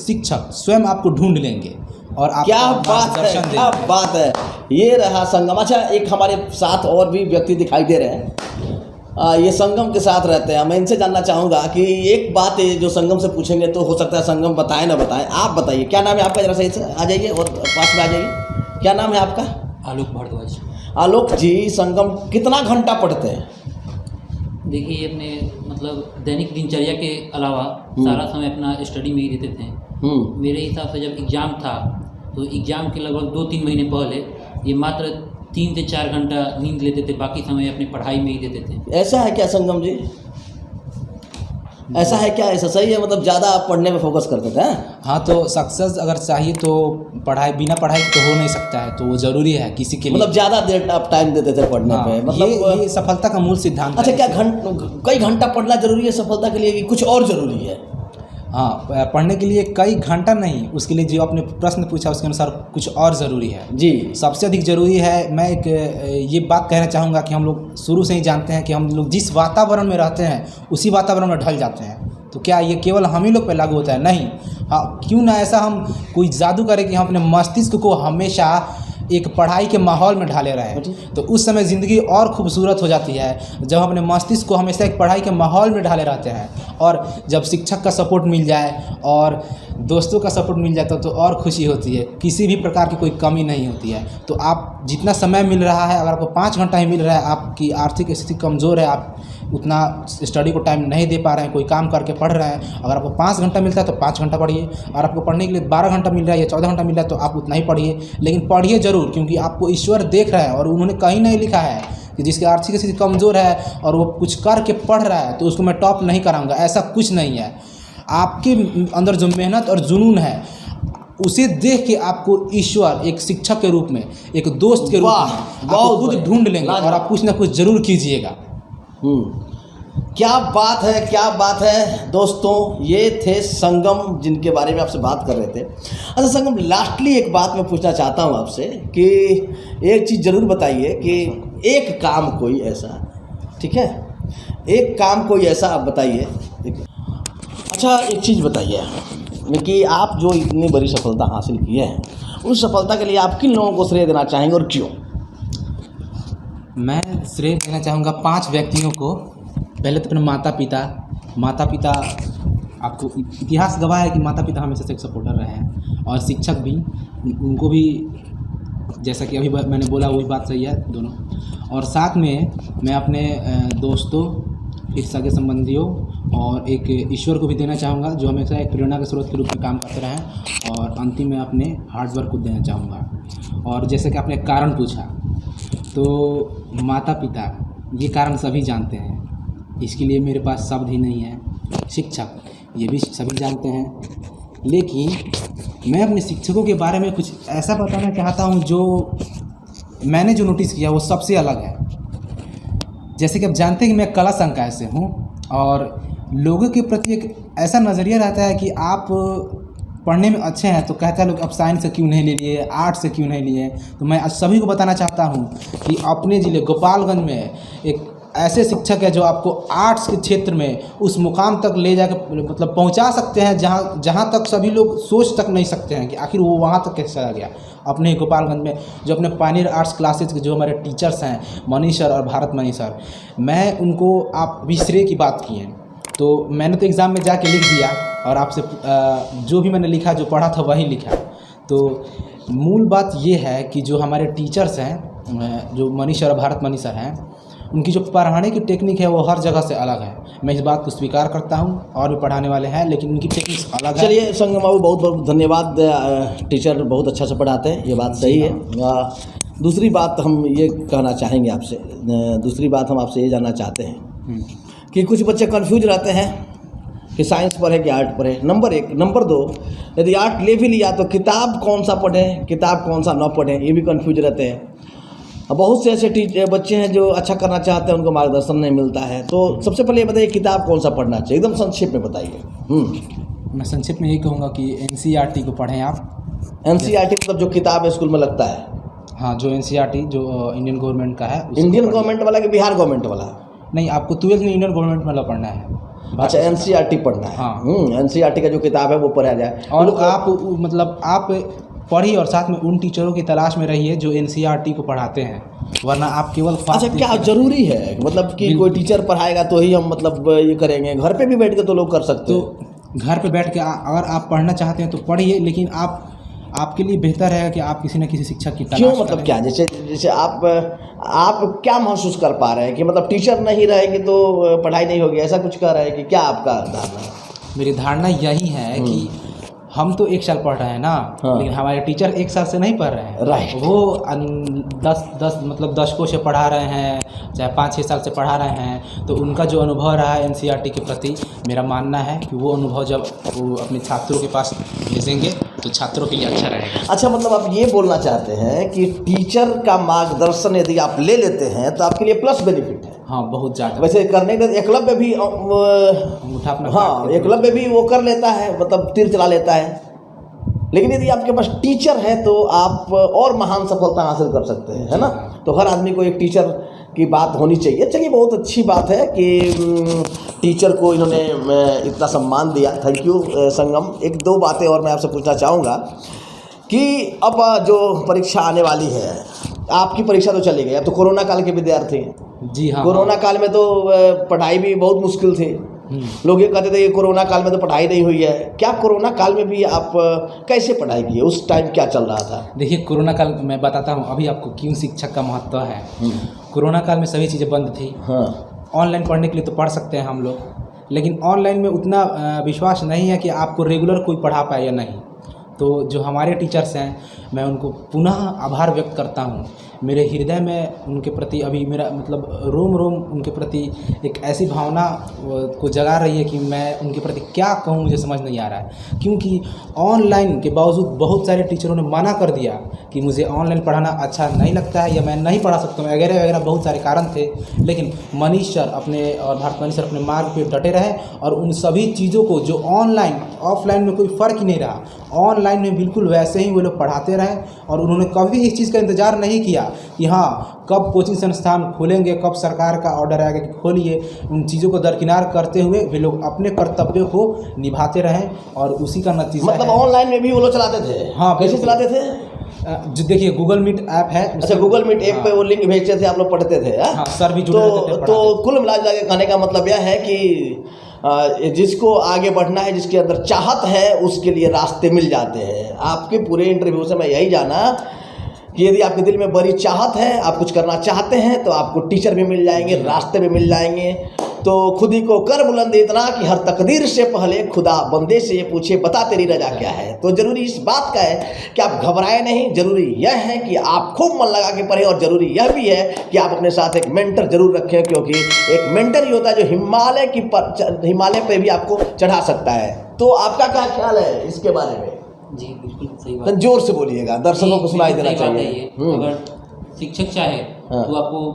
शिक्षक स्वयं आपको ढूंढ लेंगे और आप क्या बात है, क्या बात है। ये रहा संगम। अच्छा, एक हमारे साथ और भी व्यक्ति दिखाई दे रहे हैं, ये संगम के साथ रहते हैं। मैं इनसे जानना चाहूँगा कि एक बात है जो संगम से पूछेंगे तो हो सकता है संगम बताएं ना बताएं। आप बताइए, क्या नाम है आपका? जरा सही से आ जाइए और पास में आ जाइए। क्या नाम है आपका? आलोक भारद्वाज। आलोक जी, संगम कितना घंटा पढ़ते हैं? देखिए, अपने मतलब दैनिक दिनचर्या के अलावा सारा समय अपना स्टडी में ही देते थे। मेरे हिसाब से जब एग्ज़ाम था तो एग्ज़ाम के लगभग 2-3 महीने पहले ये मात्र 3 से 4 घंटा नींद लेते थे, बाकी समय अपनी पढ़ाई में ही देते थे। ऐसा है क्या संगम जी? ऐसा है क्या? ऐसा सही है, मतलब ज़्यादा आप पढ़ने में फोकस करते थे? हाँ, तो सक्सेस अगर चाहिए तो पढ़ाई, बिना पढ़ाई तो हो नहीं सकता है, तो वो ज़रूरी है किसी के लिए। मतलब ज़्यादा देर आप टाइम देते थे पढ़ने पे, मतलब ये सफलता का मूल सिद्धांत अच्छा, है। क्या कई घंटा पढ़ना जरूरी है सफलता के लिए कि कुछ और ज़रूरी है? हाँ, पढ़ने के लिए कई घंटा नहीं, उसके लिए जो आपने प्रश्न पूछा उसके अनुसार कुछ और ज़रूरी है जी। सबसे अधिक ज़रूरी है। मैं एक ये बात कहना चाहूँगा कि हम लोग शुरू से ही जानते हैं कि हम लोग जिस वातावरण में रहते हैं उसी वातावरण में ढल जाते हैं। तो क्या ये केवल हम ही लोग पे लागू होता है? नहीं। हाँ, क्यों ना ऐसा हम कोई जादू करें कि हम अपने मस्तिष्क को हमेशा एक पढ़ाई के माहौल में ढाले रहें, तो उस समय ज़िंदगी और खूबसूरत हो जाती है। जब हम अपने मस्तिष्क को हमेशा एक पढ़ाई के माहौल में ढाले रहते हैं और जब शिक्षक का सपोर्ट मिल जाए और दोस्तों का सपोर्ट मिल जाता तो और खुशी होती है, किसी भी प्रकार की कोई कमी नहीं होती है। तो आप जितना समय मिल रहा है, अगर आपको 5 घंटा ही मिल रहा है, आपकी आर्थिक स्थिति कमज़ोर है, आप उतना स्टडी को टाइम नहीं दे पा रहे हैं, कोई काम करके पढ़ रहे हैं, अगर आपको 5 घंटा मिलता है तो 5 घंटा पढ़िए। और आपको पढ़ने के लिए 12 घंटा मिल रहा है या 14 घंटा मिल रहा है तो आप उतना ही पढ़िए, लेकिन पढ़िए ज़रूर, क्योंकि आपको ईश्वर देख रहा है और उन्होंने कहीं नहीं लिखा है कि जिसकी आर्थिक स्थिति कमज़ोर है और वो कुछ करके पढ़ रहा है तो उसको मैं टॉप नहीं कराऊंगा। ऐसा कुछ नहीं है। आपके अंदर जो मेहनत और जुनून है उसे देख के आपको ईश्वर एक शिक्षक के रूप में, एक दोस्त के रूप में आपको खुद ढूंढ लेंगे और आप कुछ ना कुछ जरूर कीजिएगा। क्या बात है, क्या बात है दोस्तों। ये थे संगम जिनके बारे में आपसे बात कर रहे थे। अच्छा संगम, लास्टली एक बात मैं पूछना चाहता हूँ आपसे कि एक चीज़ ज़रूर बताइए कि एक काम कोई ऐसा, ठीक है, एक काम कोई ऐसा आप बताइए। अच्छा, एक चीज़ बताइए कि आप जो इतनी बड़ी सफलता हासिल की है, उस सफलता के लिए आप किन लोगों को श्रेय देना चाहेंगे और क्यों? मैं श्रेय देना चाहूँगा 5 व्यक्तियों को। पहले तो अपने माता पिता आपको इतिहास गवाह है कि माता पिता हमेशा से एक सपोर्टर रहे हैं, और शिक्षक भी, उनको भी जैसा कि अभी मैंने बोला वही बात सही है दोनों। और साथ में मैं अपने दोस्तों, फिर सगे संबंधियों और एक ईश्वर को भी देना चाहूँगा जो हमेशा एक प्रेरणा के स्रोत के रूप में काम करते रहें। और अंतिम में अपने हार्डवर्क को देना चाहूँगा। और जैसे कि आपने कारण पूछा, तो माता पिता ये कारण सभी जानते हैं, इसके लिए मेरे पास शब्द ही नहीं है। शिक्षक ये भी सभी जानते हैं, लेकिन मैं अपने शिक्षकों के बारे में कुछ ऐसा बताना चाहता हूँ जो मैंने जो नोटिस किया वो सबसे अलग है। जैसे कि आप जानते हैं कि मैं कला संकाय से हूँ और लोगों के प्रति एक ऐसा नज़रिया रहता है कि आप पढ़ने में अच्छे हैं तो कहता है लोग आप साइंस से क्यों नहीं ले लिए, आर्ट्स से क्यों नहीं लिए। तो मैं आज सभी को बताना चाहता हूँ कि अपने ज़िले गोपालगंज में एक ऐसे शिक्षक है जो आपको आर्ट्स के क्षेत्र में उस मुकाम तक ले जाकर मतलब पहुंचा सकते हैं जहां तक सभी लोग सोच तक नहीं सकते हैं कि आखिर वो वहां तक कैसे चला गया। अपने गोपालगंज में जो अपने पायनियर आर्ट्स क्लासेज के जो हमारे टीचर्स हैं, मनीष सर और भारत मनी सर, मैं उनको आप भी श्रेय की बात की हैं। तो मैंने तो एग्ज़ाम में जाके लिख दिया और आपसे जो भी मैंने लिखा, जो पढ़ा था वही लिखा। तो मूल बात ये है कि जो हमारे टीचर्स हैं, जो मनीष सर और भारत मनी सर हैं, उनकी जो पढ़ाने की टेक्निक है वो हर जगह से अलग है। मैं इस बात को स्वीकार करता हूँ, और भी पढ़ाने वाले हैं लेकिन उनकी टेक्निक अलग है। चलिए संगम बाबू, बहुत बहुत धन्यवाद। टीचर बहुत अच्छा से पढ़ाते हैं, ये बात सही है। दूसरी बात हम ये कहना चाहेंगे आपसे, दूसरी बात हम आपसे ये जानना चाहते हैं कि कुछ बच्चे कन्फ्यूज रहते हैं कि साइंस पढ़े कि आर्ट पढ़े, नंबर 1। नंबर 2, यदि आर्ट ले भी लिया तो किताब कौन सा पढ़ें, किताब कौन सा न पढ़ें, ये भी कन्फ्यूज रहते हैं। बहुत से ऐसे बच्चे हैं जो अच्छा करना चाहते हैं, उनको मार्गदर्शन नहीं मिलता है। तो सबसे पहले ये बताइए किताब कौन सा पढ़ना चाहिए, एकदम संक्षेप में बताइए। मैं संक्षेप में यही कहूँगा कि NCERT को पढ़ें आप। NCERT मतलब जो किताब स्कूल में लगता है? हाँ, जो NCERT जो इंडियन गवर्नमेंट का है। इंडियन गवर्नमेंट वाला कि बिहार गवर्नमेंट वाला? नहीं, आपको 12th में इंडियन गवर्नमेंट मतलब पढ़ना है। अच्छा, NCERT पढ़ना है। हाँ। NCERT का जो किताब है वो पढ़ा जाए। और आप मतलब आप पढ़िए और साथ में उन टीचरों की तलाश में रहिए जो NCERT को पढ़ाते हैं, वरना आप केवल अच्छा, क्या जरूरी है मतलब कि कोई टीचर पढ़ाएगा तो ही हम मतलब ये करेंगे? घर पे भी बैठ के तो लोग कर सकते तो हैं। घर पे बैठ के अगर आप पढ़ना चाहते हैं तो पढ़िए, लेकिन आपके लिए बेहतर है कि आप किसी न किसी शिक्षक की तलाश क्यों, करें। मतलब क्या, जैसे आप क्या महसूस कर पा रहे हैं कि मतलब टीचर नहीं रहेंगे तो पढ़ाई नहीं होगी, ऐसा कुछ कह रहे हैं कि क्या आपका धारणा है? मेरी धारणा यही है कि हम तो 1 साल पढ़ रहे हैं ना, हाँ। लेकिन हमारे टीचर 1 साल से नहीं पढ़ रहे हैं। राइट। वो 10 मतलब दशकों से पढ़ा रहे हैं, चाहे 5-6 साल से पढ़ा रहे हैं, तो उनका जो अनुभव रहा है NCERT के प्रति, मेरा मानना है कि वो अनुभव जब वो अपने छात्रों के पास भेजेंगे तो छात्रों के लिए अच्छा रहेगा। अच्छा, मतलब आप ये बोलना चाहते हैं कि टीचर का मार्गदर्शन यदि आप ले लेते हैं तो आपके लिए प्लस बेनिफिट है? हाँ, बहुत ज़्यादा। वैसे करने के एकलव्य भी अंगूठा अपना हाँ, एकलव्य भी वो कर लेता है, मतलब तीर चला लेता है, लेकिन यदि आपके पास टीचर है तो आप और महान सफलता हासिल कर सकते हैं, है ना? तो हर आदमी को एक टीचर की बात होनी चाहिए। चलिए, बहुत अच्छी बात है कि टीचर को इन्होंने इतना सम्मान दिया। थैंक यू संगम। 1-2 बातें और मैं आपसे पूछना चाहूँगा कि अब जो परीक्षा आने वाली है, आपकी परीक्षा तो चली गई, अब तो कोरोना काल के विद्यार्थी हैं। जी हाँ। कोरोना काल में तो पढ़ाई भी बहुत मुश्किल थी। लोग ये कहते थे कि कोरोना काल में तो पढ़ाई नहीं हुई है। क्या कोरोना काल में भी आप कैसे पढ़ाई किए? उस टाइम क्या चल रहा था? देखिए, कोरोना काल मैं बताता हूँ अभी आपको क्यों शिक्षक का महत्व है। कोरोना काल में सभी चीज़ें बंद थी। हाँ। ऑनलाइन पढ़ने के लिए तो पढ़ सकते हैं हम लोग, लेकिन ऑनलाइन में उतना विश्वास नहीं है कि आपको रेगुलर कोई पढ़ा पाए या नहीं। तो जो हमारे टीचर्स हैं, मैं उनको पुनः आभार व्यक्त करता हूँ। मेरे हृदय में उनके प्रति अभी मेरा मतलब रोम रोम उनके प्रति एक ऐसी भावना को जगा रही है कि मैं उनके प्रति क्या कहूँ, मुझे समझ नहीं आ रहा है। क्योंकि ऑनलाइन के बावजूद बहुत सारे टीचरों ने मना कर दिया कि मुझे ऑनलाइन पढ़ाना अच्छा नहीं लगता है या मैं नहीं पढ़ा सकता हूँ, वगैरह वगैरह बहुत सारे कारण थे। लेकिन मनीष सर अपने और भारतमणि सर अपने मार्ग पे डटे रहे और उन सभी चीज़ों को जो ऑनलाइन ऑफलाइन में कोई फ़र्क ही नहीं रहा, ऑनलाइन में बिल्कुल वैसे ही वो लोग पढ़ाते रहे। और उन्होंने कभी इस चीज़ का इंतज़ार नहीं किया कि हाँ कब कोचिंग संस्थान खोलेंगे, कब सरकार का ऑर्डर आएगा कि खोलिए। उन चीज़ों को दरकिनार करते हुए वे लोग अपने कर्तव्यों को निभाते रहें और उसी का नतीजा मतलब ऑनलाइन में भी वो लोग चलाते थे? हाँ। कैसे चलाते थे? जो देखिए गूगल मीट ऐप है। अच्छा, गूगल मीट ऐप पे वो लिंक भेजते थे, आप लोग पढ़ते थे? हाँ, सर भी जुड़े रहते थे। तो कुल मिला के कहने का मतलब यह है कि जिसको आगे बढ़ना है, जिसके अंदर चाहत है, उसके लिए रास्ते मिल जाते हैं। आपके पूरे इंटरव्यू से मैं यही जाना कि यदि आपके दिल में बड़ी चाहत है, आप कुछ करना चाहते हैं, तो आपको टीचर भी मिल जाएंगे, रास्ते भी मिल जाएंगे। तो खुद ही को कर बुलंद इतना कि हर तकदीर से पहले खुदा बंदे से ये पूछे बता तेरी रजा क्या है। तो जरूरी इस बात का है कि आप घबराएं नहीं, जरूरी यह है कि आप खूब मन लगा के पढ़ें, और जरूरी यह भी है कि आप अपने साथ एक मेंटर जरूर रखें, क्योंकि एक मेंटर ही होता है जो हिमालय पे भी आपको चढ़ा सकता है। तो आपका क्या ख्याल है इसके बारे में? जी बिल्कुल सही बात। तो जोर से बोलिएगा, दर्शकों को सुनाई देना चाहिए। अगर शिक्षक चाहे तो आपको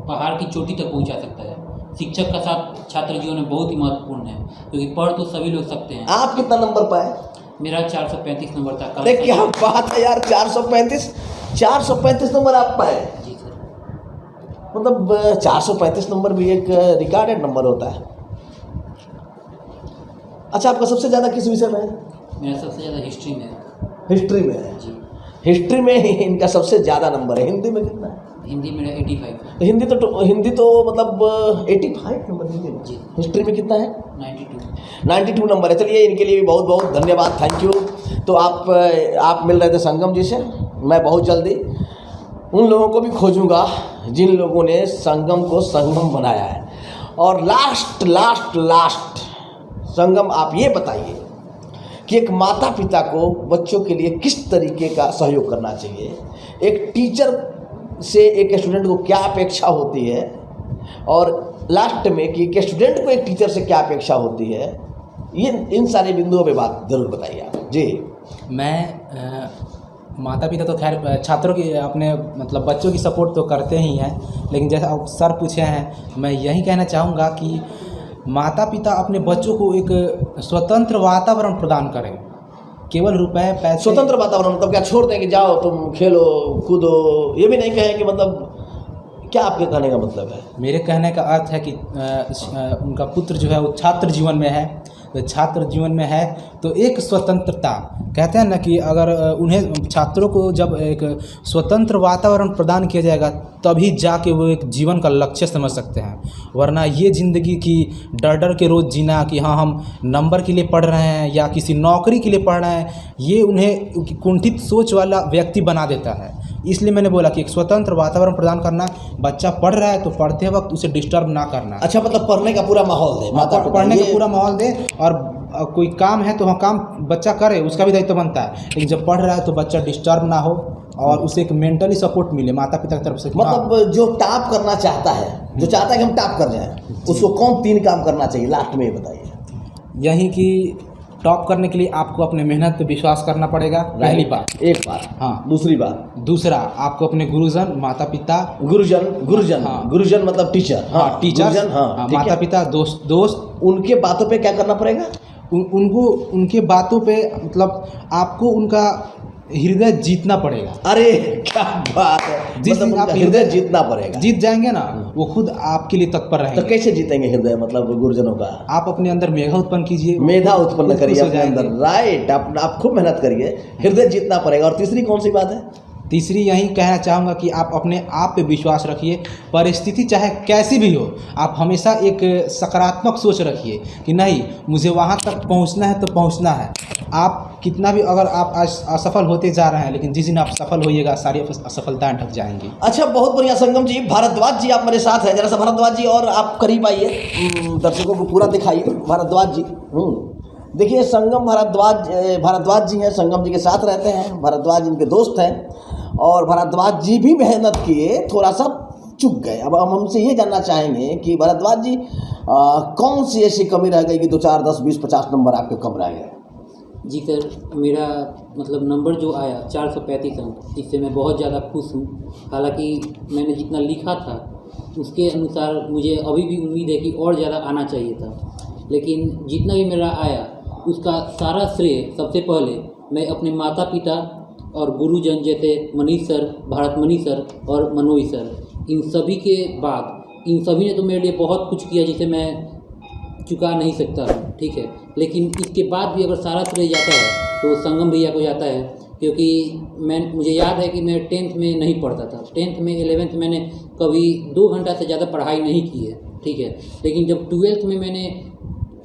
पहाड़ की चोटी तक पहुंचा सकता है। शिक्षक का साथ छात्र जीवन में बहुत ही महत्वपूर्ण है, क्योंकि पढ़ तो सभी लोग सकते हैं। आप कितना नंबर पाए? मेरा 435 नंबर था। अरे क्या बात है यार, 435 नंबर आप पाए? जी सर। मतलब 435 नंबर भी एक रिकॉर्डेड नंबर होता है। अच्छा, आपका सबसे ज़्यादा किस विषय में है? मेरा सबसे ज़्यादा हिस्ट्री में है। हिस्ट्री में है जी। हिस्ट्री में ही इनका सबसे ज़्यादा नंबर है। हिंदी में कितना है? हिंदी मेरा 85 है। तो हिंदी तो मतलब 85 नंबर हिंदी में। जी। हिस्ट्री में कितना है? 92 नंबर है। चलिए, इनके लिए भी बहुत बहुत धन्यवाद, थैंक यू। तो आप मिल रहे थे संगम जी से। मैं बहुत जल्दी उन लोगों को भी खोजूंगा जिन लोगों ने संगम को संगम बनाया है। और लास्ट संगम, आप ये बताइए कि एक माता पिता को बच्चों के लिए किस तरीके का सहयोग करना चाहिए, एक टीचर से एक स्टूडेंट को क्या अपेक्षा होती है, और लास्ट में कि एक स्टूडेंट को एक टीचर से क्या अपेक्षा होती है, ये इन सारे बिंदुओं पे बात जरूर बताइए आप जी। मैं माता पिता तो खैर छात्रों की अपने मतलब बच्चों की सपोर्ट तो करते ही हैं, लेकिन जैसा आप सर पूछे हैं, मैं यही कहना चाहूँगा कि माता पिता अपने बच्चों को एक स्वतंत्र वातावरण प्रदान करें। केवल रुपए पैसे, स्वतंत्र वातावरण मतलब क्या? छोड़ दें कि जाओ तुम खेलो कूदो, ये भी नहीं कहें कि मतलब क्या आपके कहने का मतलब है? मेरे कहने का अर्थ है कि उनका पुत्र जो है वो छात्र जीवन में है, तो छात्र जीवन में है तो एक स्वतंत्रता, कहते हैं ना कि अगर उन्हें छात्रों को जब एक स्वतंत्र वातावरण प्रदान किया जाएगा तभी जाके वो एक जीवन का लक्ष्य समझ सकते हैं। वरना ये ज़िंदगी की डर डर के रोज़ जीना कि हाँ हम नंबर के लिए पढ़ रहे हैं या किसी नौकरी के लिए पढ़ रहे हैं, ये उन्हें कुंठित सोच वाला व्यक्ति बना देता है। इसलिए मैंने बोला कि एक स्वतंत्र वातावरण प्रदान करना, बच्चा पढ़ रहा है तो पढ़ते वक्त उसे डिस्टर्ब ना करना। अच्छा, मतलब पढ़ने का पूरा माहौल दे, माता पिता पढ़ने का पूरा माहौल दे, और कोई काम है तो हाँ काम बच्चा करे, उसका भी दायित्व बनता है, लेकिन जब पढ़ रहा है तो बच्चा डिस्टर्ब ना हो और उसे एक मेंटली सपोर्ट मिले माता पिता की तरफ से। मतलब जो टॉप करना चाहता है, जो चाहता है कि हम टॉप कर जाएं, उसको कौन 3 काम करना चाहिए लास्ट में ये बताइए? यही कि टॉप करने के लिए आपको अपने मेहनत पे विश्वास करना पड़ेगा, पहली बात। एक बात। हाँ। दूसरी बात, दूसरा आपको अपने गुरुजन माता पिता, गुरुजन हाँ। गुरुजन मतलब टीचर, हाँ टीचर, हाँ, माता पिता, दोस्त, उनके बातों पे क्या करना पड़ेगा? उनको उनके बातों पे मतलब आपको उनका हृदय जीतना पड़ेगा। अरे क्या बात है, मतलब आप हृदय जीतना पड़ेगा। जीत जाएंगे ना, वो खुद आपके लिए तत्पर रहेंगे। तो कैसे जीतेंगे हृदय मतलब गुरुजनों का? आप अपने अंदर मेधा उत्पन्न कीजिए, मेधा उत्पन्न करिए अपने अंदर, राइट। आप खूब मेहनत करिए, हृदय जीतना पड़ेगा। और तीसरी कौन सी बात है? तीसरी यही कहना चाहूँगा कि आप अपने आप पे विश्वास रखिए, परिस्थिति चाहे कैसी भी हो, आप हमेशा एक सकारात्मक सोच रखिए कि नहीं मुझे वहाँ तक पहुँचना है तो पहुँचना है। आप कितना भी अगर आप आज असफल होते जा रहे हैं, लेकिन जिस दिन आप सफल होइएगा सारी असफलताएं ढक जाएंगी। अच्छा, बहुत बढ़िया संगम जी। भारद्वाज जी आप मेरे साथ हैं, जरा सा भारद्वाज जी और आप करीब आइए, दर्शकों को पूरा दिखाइए। भारद्वाज जी, देखिए संगम भारद्वाज जी हैं, संगम जी के साथ रहते हैं, भारद्वाज इनके दोस्त हैं और भारद्वाज जी भी मेहनत किए, थोड़ा सा चूक गए। अब हम हमसे ये जानना चाहेंगे कि भारद्वाज जी कौन सी ऐसी कमी रह गई कि 2, 4, 10, 20, 50 नंबर आपके कम रह गए? जी सर, मेरा मतलब नंबर जो आया 435 अंक, इससे मैं बहुत ज़्यादा खुश हूँ। हालांकि मैंने जितना लिखा था उसके अनुसार मुझे अभी भी उम्मीद है कि और ज़्यादा आना चाहिए था, लेकिन जितना भी मेरा आया उसका सारा श्रेय सबसे पहले मैं अपने माता पिता और गुरुजन जैसे मनीष सर, भारत मनीष सर और मनोज सर, इन सभी के बाद इन सभी ने तो मेरे लिए बहुत कुछ किया जिसे मैं चुका नहीं सकता हूँ, ठीक है। लेकिन इसके बाद भी अगर सारा श्रेय जाता है तो संगम भैया को जाता है, क्योंकि मुझे याद है कि मैं 10th में नहीं पढ़ता था। 10th में 11th मैंने कभी 2 घंटा से ज़्यादा पढ़ाई नहीं की है, ठीक है। लेकिन जब 12th में मैंने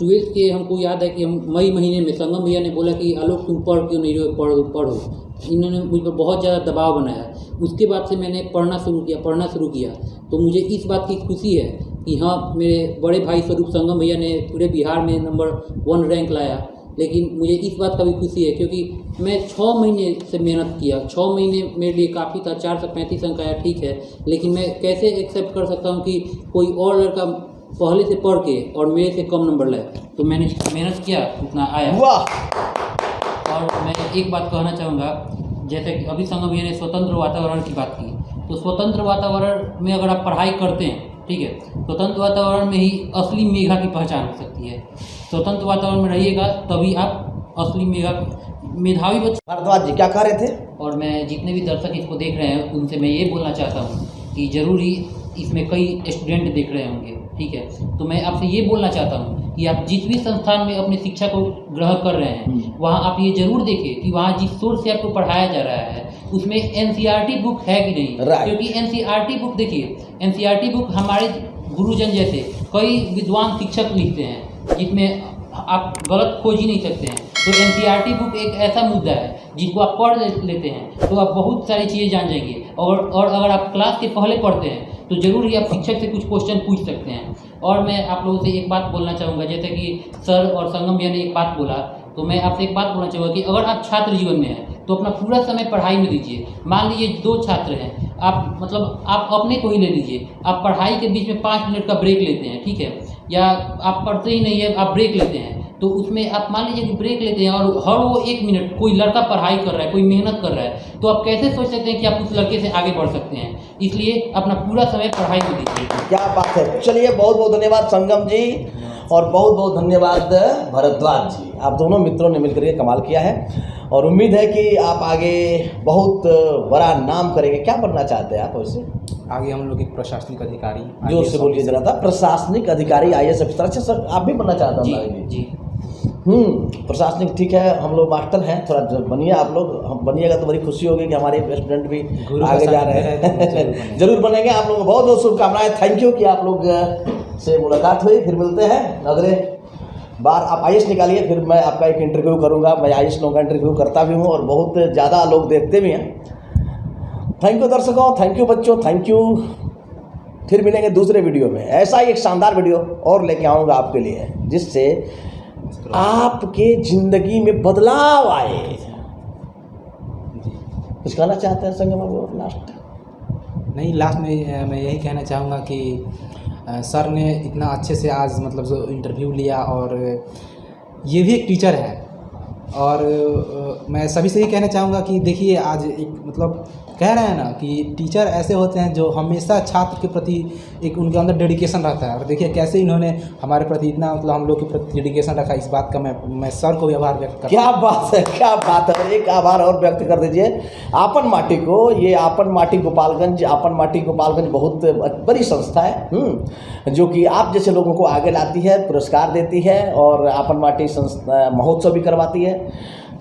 12th के हमको याद है कि हम मई महीने में संगम भैया ने बोला कि आलोक तुम पढ़ क्यों नहीं रहे, पढ़ो। इन्होंने मुझ पर बहुत ज़्यादा दबाव बनाया। उसके बाद से मैंने पढ़ना शुरू किया तो मुझे इस बात की खुशी है कि हाँ, मेरे बड़े भाई स्वरूप संगम भैया ने पूरे बिहार में नंबर 1 रैंक लाया। लेकिन मुझे इस बात का भी खुशी है क्योंकि मैं 6 महीने से मेहनत किया। 6 महीने मेरे लिए काफ़ी था, 435 अंक आया, ठीक है। लेकिन मैं कैसे एक्सेप्ट कर सकता हूँ कि कोई और लड़का पहले से पढ़ के और मेरे से कम नंबर लाए। तो मैंने मेहनत किया, उतना आया। वाह। और मैं एक बात कहना चाहूँगा, जैसे कि अभी संगम भैया ने स्वतंत्र वातावरण की बात की, तो स्वतंत्र वातावरण में अगर आप पढ़ाई करते हैं, ठीक है, स्वतंत्र वातावरण में ही असली मेधा की पहचान हो सकती है। स्वतंत्र वातावरण में रहिएगा तभी आप असली मेधावी बच्चे। भारद्वाज जी क्या कह रहे थे? और मैं जितने भी दर्शक इसको देख रहे हैं उनसे मैं ये बोलना चाहता हूँ कि ज़रूर ही इसमें कई स्टूडेंट देख रहे होंगे, ठीक है। तो मैं आपसे ये बोलना चाहता हूँ कि आप जिस भी संस्थान में अपनी शिक्षा को ग्रहण कर रहे हैं वहाँ आप ये जरूर देखें कि वहाँ जिस सोर्स से आपको पढ़ाया जा रहा है उसमें NCERT बुक है कि नहीं। क्योंकि NCERT बुक, देखिए NCERT बुक हमारे गुरुजन जैसे कई विद्वान शिक्षक लिखते हैं जिसमें आप गलत खोज ही नहीं सकते हैं। तो NCERT बुक एक ऐसा मुद्दा है जिसको आप पढ़ लेते हैं तो आप बहुत सारी चीज़ें जान जाएंगे। और अगर आप क्लास के पहले पढ़ते हैं तो ज़रूर ही आप शिक्षक से कुछ क्वेश्चन पूछ सकते हैं। और मैं आप लोगों से एक बात बोलना चाहूँगा, जैसे कि सर और संगम भैया ने एक बात बोला, तो मैं आपसे एक बात बोलना चाहूँगा कि अगर आप छात्र जीवन में हैं तो अपना पूरा समय पढ़ाई में दीजिए। मान लीजिए 2 छात्र हैं, आप अपने को ही ले लीजिए। आप पढ़ाई के बीच में 5 मिनट का ब्रेक लेते हैं, ठीक है, या आप पढ़ते ही नहीं है, आप ब्रेक लेते हैं, तो उसमें आप मान लीजिए कि ब्रेक लेते हैं और हर वो 1 मिनट कोई लड़का पढ़ाई कर रहा है, कोई मेहनत कर रहा है, तो आप कैसे सोच सकते हैं कि आप उस लड़के से आगे बढ़ सकते हैं। इसलिए अपना पूरा समय पढ़ाई को दीजिए। क्या बात है। चलिए, बहुत बहुत धन्यवाद संगम जी और बहुत बहुत धन्यवाद भारद्वाज जी। आप दोनों मित्रों ने मिलकर के कमाल किया है। और उम्मीद है कि आप आगे बहुत बड़ा नाम करेंगे। क्या बनना चाहते हैं आप वैसे? आगे हम लोग एक प्रशासनिक अधिकारी, जोर से बोलिए जरा था। प्रशासनिक अधिकारी, IAS अफसर। अच्छा सर, आप भी बनना चाहते हैं? जी। प्रशासनिक, ठीक है। हम लोग मास्टर हैं, थोड़ा बनिए आप लोग। हम बनिएगा तो बड़ी खुशी होगी कि हमारे स्टूडेंट भी आगे जा रहे हैं। जरूर बनेंगे। आप लोगों को बहुत बहुत शुभकामनाएं। थैंक यू कि आप लोग से मुलाकात हुई। फिर मिलते हैं अगले बार। आप IAS निकालिए, फिर मैं आपका एक इंटरव्यू करूंगा। मैं IAS लोगों का इंटरव्यू करता भी हूं और बहुत ज़्यादा लोग देखते भी हैं। थैंक यू दर्शकों, थैंक यू बच्चों, थैंक यू। फिर मिलेंगे दूसरे वीडियो में। ऐसा ही एक शानदार वीडियो और लेके आऊँगा आपके लिए, जिससे आपके ज़िंदगी में बदलाव आए। कुछ कहना चाहते हैं संगम बाबू लास्ट? नहीं, लास्ट में मैं यही कहना चाहूँगा कि सर ने इतना अच्छे से आज मतलब जो इंटरव्यू लिया, और ये भी एक टीचर है। और मैं सभी से ये कहना चाहूँगा कि देखिए, आज एक मतलब कह रहे हैं ना कि टीचर ऐसे होते हैं जो हमेशा छात्र के प्रति एक उनके अंदर डेडिकेशन रहता है। और देखिए कैसे इन्होंने हमारे प्रति इतना मतलब हम लोग के प्रति डेडिकेशन रखा। इस बात का मैं सर को भी आभार व्यक्त करता हूं। क्या बात है, क्या बात है। एक आभार और व्यक्त कर दीजिए आपन माटी को। ये आपन माटी गोपालगंज बहुत बड़ी संस्था है, जो कि आप जैसे लोगों को आगे लाती है, पुरस्कार देती है और आपन माटी महोत्सव भी करवाती है।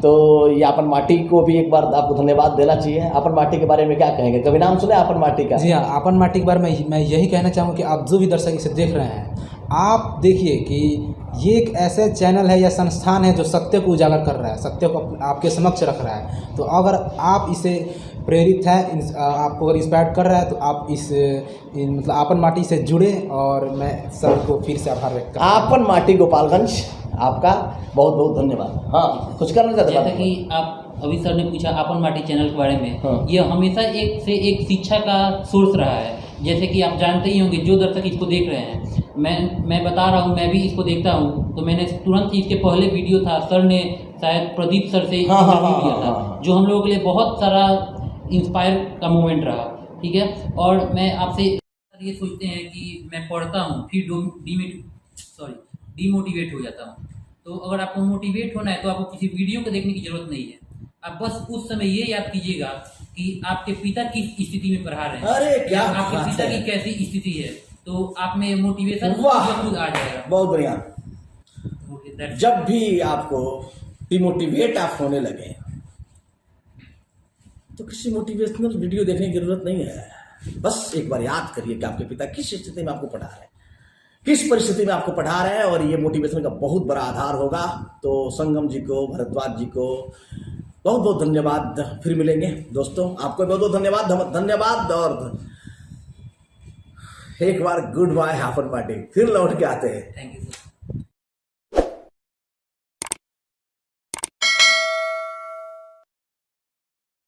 तो ये आपन माटी को भी एक बार आपको धन्यवाद देना चाहिए। आपन माटी के बारे में क्या कहेंगे? कभी नाम सुने आपन माटी का? जी हाँ, आपन माटी के बारे में मैं यही कहना चाहूँगा कि आप जो भी दर्शक इसे देख रहे हैं, आप देखिए कि ये एक ऐसे चैनल है या संस्थान है जो सत्य को उजागर कर रहा है, सत्य को आपके समक्ष रख रहा है। तो अगर आप इसे प्रेरित है, आपको अगर इंस्पायर कर रहा है, तो आप मतलब आपन माटी से जुड़े। और मैं सर को फिर से आभार व्यक्त करता हूं। आपन माटी गोपालगंज, आपका बहुत बहुत धन्यवाद। हाँ, कुछ करना चाहते हैं? जैसा कि आप अभी सर ने पूछा आपन माटी चैनल के बारे में, हाँ। ये हमेशा एक से एक शिक्षा का सोर्स रहा है। जैसे कि आप जानते ही होंगे, जो दर्शक इसको देख रहे हैं, मैं बता रहा हूँ, मैं भी इसको देखता हूँ। तो मैंने तुरंत ही इसके पहले वीडियो था, सर ने शायद प्रदीप सर से इंटरव्यू लिया था, जो हम लोगों के लिए बहुत सारा इंस्पायर का मोमेंट रहा। ठीक है, और मैं आपसे ये सोचते हैं कि मैं पढ़ता हूँ फिर डिमोटिवेट हो जाता हूँ। तो अगर आपको मोटिवेट होना है तो आपको किसी वीडियो को देखने की जरूरत नहीं है। आप बस उस समय ये याद कीजिएगा कि आपके पिता किस स्थिति में पढ़ा रहे हैं। अरे क्या आपके बात पिता है। की कैसी स्थिति है, तो आप में मोटिवेशन खुद आ जाएगा। बहुत बढ़िया। Okay, that's- जब भी आपको डिमोटिवेट आप होने लगे, तो किसी मोटिवेशनल वीडियो देखने की जरूरत नहीं है। बस एक बार याद करिए कि आपके पिता किस स्थिति में आपको पढ़ा रहे हैं, किस परिस्थिति में आपको पढ़ा रहे हैं, और ये मोटिवेशन का बहुत बड़ा आधार होगा। तो संगम जी को, भरद्वाज जी को बहुत बहुत धन्यवाद। फिर मिलेंगे दोस्तों, आपको बहुत बहुत धन्यवाद। और एक बार गुड बाय आपन पार्टी, फिर लौट के आते हैं। Thank you.